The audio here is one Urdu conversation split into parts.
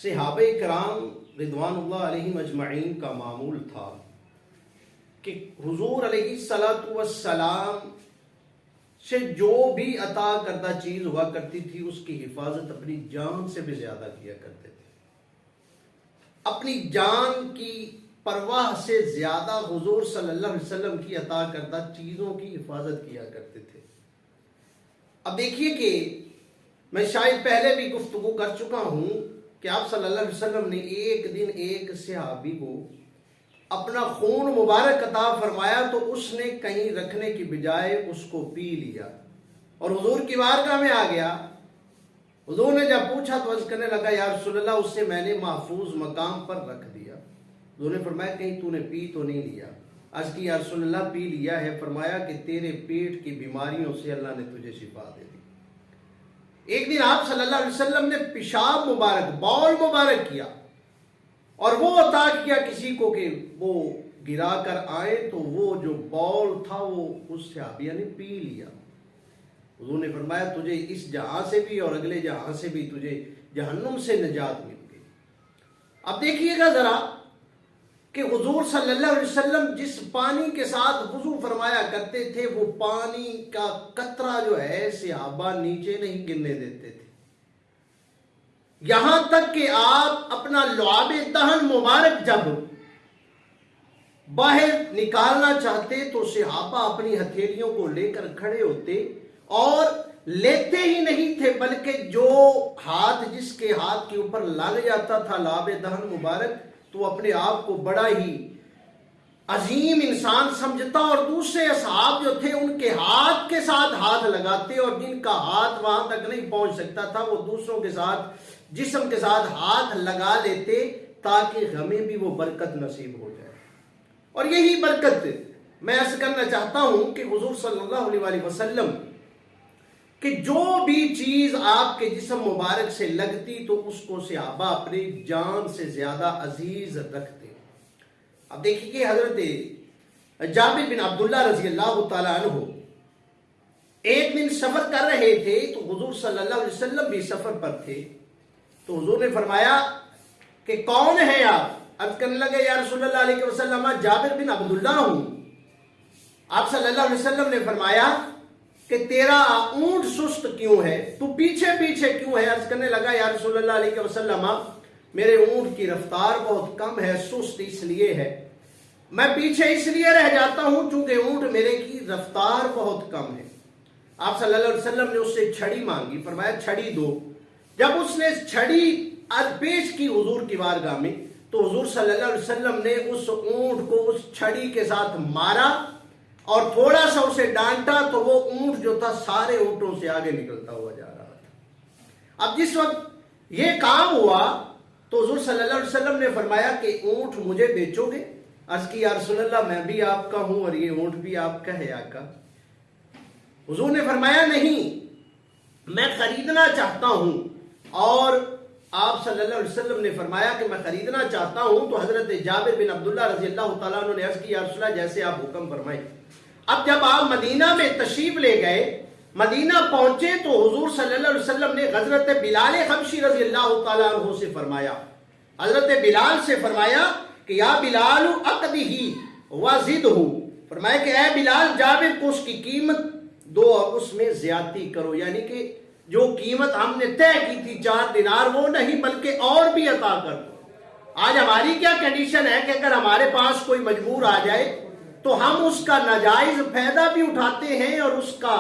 صحابہ کرام رضوان اللہ علیہم اجمعین کا معمول تھا کہ حضور علیہ الصلوۃ والسلام سے جو بھی عطا کردہ چیز ہوا کرتی تھی اس کی حفاظت اپنی جان سے بھی زیادہ کیا کرتے تھے. اپنی جان کی پرواہ سے زیادہ حضور صلی اللہ علیہ وسلم کی عطا کردہ چیزوں کی حفاظت کیا کرتے تھے. اب دیکھیے کہ میں شاید پہلے بھی گفتگو کر چکا ہوں کہ آپ صلی اللہ علیہ وسلم نے ایک دن ایک صحابی کو اپنا خون مبارک عطا فرمایا تو اس نے کہیں رکھنے کی بجائے اس کو پی لیا اور حضور کی بارگاہ میں آ گیا. حضور نے جب پوچھا تو عرض کرنے لگا یا رسول اللہ اس سے میں نے محفوظ مقام پر رکھ دیا. حضور نے فرمایا کہیں تو نے پی تو نہیں لیا؟ عرض کی یا رسول اللہ پی لیا ہے. فرمایا کہ تیرے پیٹ کی بیماریوں سے اللہ نے تجھے شفا دے دی. ایک دن آپ صلی اللہ علیہ وسلم نے پیشاب مبارک بول مبارک کیا اور وہ عطا کیا کسی کو کہ وہ گرا کر آئے تو وہ جو بول تھا وہ اس صحابیہ نے پی لیا. حضور نے فرمایا تجھے اس جہاں سے بھی اور اگلے جہاں سے بھی تجھے جہنم سے نجات مل گئی. اب دیکھیے گا ذرا کہ حضور صلی اللہ علیہ وسلم جس پانی کے ساتھ وضو فرمایا کرتے تھے وہ پانی کا قطرہ جو ہے صحابہ نیچے نہیں گرنے دیتے تھے. یہاں تک کہ آپ اپنا لعاب دہن مبارک جب باہر نکالنا چاہتے تو صحابہ اپنی ہتھیلیوں کو لے کر کھڑے ہوتے اور لیتے ہی نہیں تھے بلکہ جو ہاتھ جس کے ہاتھ کے اوپر لگ جاتا تھا لعاب دہن مبارک تو اپنے آپ کو بڑا ہی عظیم انسان سمجھتا اور دوسرے اصحاب جو تھے ان کے ہاتھ کے ساتھ ہاتھ لگاتے اور جن کا ہاتھ وہاں تک نہیں پہنچ سکتا تھا وہ دوسروں کے ساتھ جسم کے ساتھ ہاتھ لگا لیتے تاکہ ہمیں بھی وہ برکت نصیب ہو جائے. اور یہی برکت میں عرض کرنا چاہتا ہوں کہ حضور صلی اللہ علیہ وسلم کہ جو بھی چیز آپ کے جسم مبارک سے لگتی تو اس کو صحابہ اپنی جان سے زیادہ عزیز رکھتے. اب دیکھیے کہ حضرت جابر بن عبداللہ رضی اللہ تعالیٰ عنہ ایک دن سفر کر رہے تھے تو حضور صلی اللہ علیہ وسلم بھی سفر پر تھے. تو حضور نے فرمایا کہ کون ہے آپ؟ عرض کرنے لگے یا رسول اللہ علیہ وسلم جابر بن عبداللہ ہوں. آپ صلی اللہ علیہ وسلم نے فرمایا کہ تیرا اونٹ سست کیوں ہے؟ تو پیچھے پیچھے کیوں ہے؟ عرض کرنے لگا یا رسول اللہ علیہ وسلم میرے اونٹ کی رفتار بہت کم ہے سست اس لیے ہے. میں پیچھے اس لیے رہ جاتا ہوں چونکہ اونٹ میرے کی رفتار بہت کم ہے. آپ صلی اللہ علیہ وسلم نے اس سے چھڑی مانگی. فرمایا چھڑی دو. جب اس نے چھڑی پیش کی حضور کی بارگاہ میں تو حضور صلی اللہ علیہ وسلم نے اس اونٹ کو اس چھڑی کے ساتھ مارا اور تھوڑا سا اسے ڈانٹا تو وہ اونٹ جو تھا سارے اونٹوں سے آگے نکلتا ہوا جا رہا تھا. اب جس وقت یہ کام ہوا تو حضور صلی اللہ علیہ وسلم نے فرمایا کہ اونٹ مجھے بیچو گے؟ عرض کی یا رسول اللہ میں بھی آپ کا ہوں اور یہ اونٹ بھی آپ کا ہے آقا. حضور نے فرمایا نہیں میں خریدنا چاہتا ہوں. اور آپ صلی اللہ علیہ وسلم نے فرمایا کہ میں خریدنا چاہتا ہوں تو حضرت جابر بن عبداللہ رضی اللہ تعالیٰ عنہ نے عرض کی یا رسول اللہ جیسے آپ حکم فرمائیں. اب جب آپ مدینہ میں تشریف لے گئے مدینہ پہنچے تو حضور صلی اللہ علیہ وسلم نے حضرت بلال حبشی رضی اللہ تعالیٰ عنہ سے فرمایا. حضرت بلال سے فرمایا کہ یا بلال اقدہی وزدہ. فرمایا کہ اے بلال جابر کو اس کی قیمت دو اور اس میں زیادتی کرو. یعنی کہ جو قیمت ہم نے طے کی تھی 4 دینار وہ نہیں بلکہ اور بھی عطا کر دو. آج ہماری کیا کنڈیشن ہے کہ اگر ہمارے پاس کوئی مجبور آ جائے تو ہم اس کا ناجائز فائدہ بھی اٹھاتے ہیں اور اس کا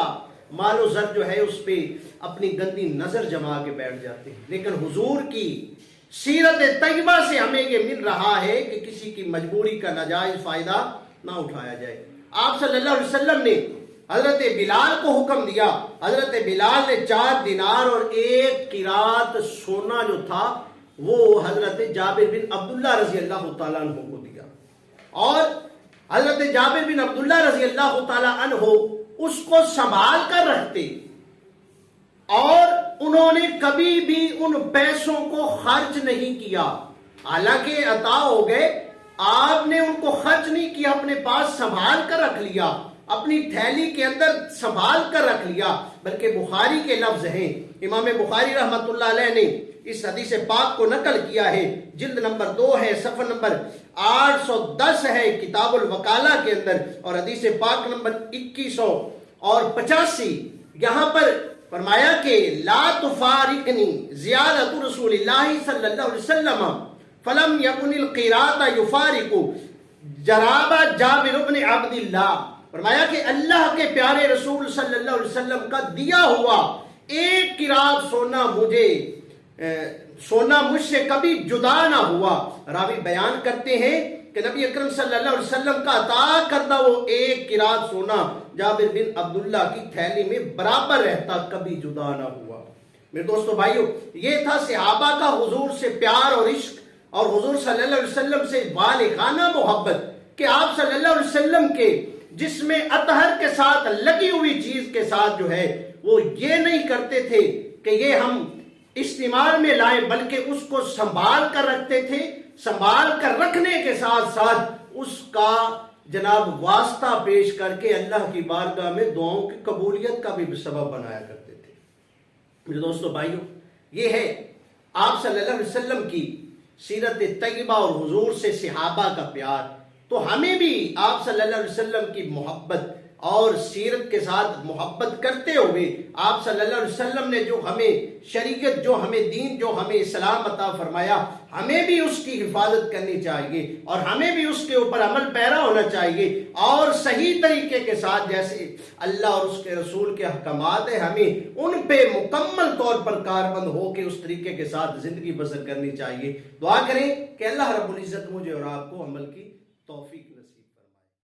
مال و زر جو ہے اس پہ اپنی گندی نظر جما کے بیٹھ جاتے ہیں. لیکن حضور کی سیرت طیبہ سے ہمیں یہ مل رہا ہے کہ کسی کی مجبوری کا ناجائز فائدہ نہ اٹھایا جائے. آپ صلی اللہ علیہ وسلم نے حضرت بلال کو حکم دیا. حضرت بلال نے 4 دینار اور 1 قیراط سونا جو تھا وہ حضرت جابر بن عبداللہ رضی اللہ تعالیٰ عنہ کو دیا اور حضرت جابر بن عبداللہ رضی اللہ تعالیٰ عنہ اس کو سنبھال کر رکھتے اور انہوں نے کبھی بھی ان پیسوں کو خرچ نہیں کیا. حالانکہ عطا ہو گئے آپ نے ان کو خرچ نہیں کیا اپنے پاس سنبھال کر رکھ لیا. اپنی تھیلی کے اندر سنبھال کر رکھ لیا، بلکہ بخاری کے لفظ ہیں، امام بخاری رحمت اللہ علیہ نے اس حدیث پاک کو نقل کیا ہے، جلد نمبر 2 ہے، صفحہ نمبر 810 ہے کتاب الوکالہ کے اندر، اور حدیث پاک نمبر 2185، یہاں پر فرمایا کہ لا تفارقنی زیادت رسول اللہ صلی اللہ علیہ وسلم فلم یکن القراءۃ یفارق جراب جابر بن عبداللہ، فرمایا کہ اللہ کے پیارے رسول صلی اللہ علیہ وسلم کا دیا ہوا ایک قرات سونا مجھ سے کبھی جدا نہ ہوا۔ راوی بیان کرتے ہیں کہ نبی اکرم صلی اللہ علیہ وسلم کا عطا کردہ وہ ایک قرات سونا جابر بن عبداللہ کی تھیلی میں برابر رہتا، کبھی جدا نہ ہوا۔ میرے دوستو بھائیو، یہ تھا صحابہ کا حضور سے پیار اور عشق، اور حضور صلی اللہ علیہ وسلم سے بالغانہ محبت، کہ آپ صلی اللہ علیہ وسلم کے جس میں اطہر کے ساتھ لگی ہوئی چیز کے ساتھ جو ہے وہ یہ نہیں کرتے تھے کہ یہ ہم استعمال میں لائیں، بلکہ اس کو سنبھال کر رکھتے تھے، سنبھال کر رکھنے کے ساتھ ساتھ اس کا جناب واسطہ پیش کر کے اللہ کی بارگاہ میں دعاؤں کی قبولیت کا بھی سبب بنایا کرتے تھے۔ میرے دوستو بھائیو، یہ ہے آپ صلی اللہ علیہ وسلم کی سیرت طیبہ اور حضور سے صحابہ کا پیار۔ تو ہمیں بھی آپ صلی اللہ علیہ وسلم کی محبت اور سیرت کے ساتھ محبت کرتے ہوئے آپ صلی اللہ علیہ وسلم نے جو ہمیں شریعت، جو ہمیں دین، جو ہمیں اسلام عطا فرمایا، ہمیں بھی اس کی حفاظت کرنی چاہیے، اور ہمیں بھی اس کے اوپر عمل پیرا ہونا چاہیے، اور صحیح طریقے کے ساتھ جیسے اللہ اور اس کے رسول کے احکامات ہیں ہمیں ان پہ مکمل طور پر کاربند ہو کے اس طریقے کے ساتھ زندگی بسر کرنی چاہیے۔ دعا کریں کہ اللہ رب العزت مجھے اور آپ کو عمل کی توفیق نصیب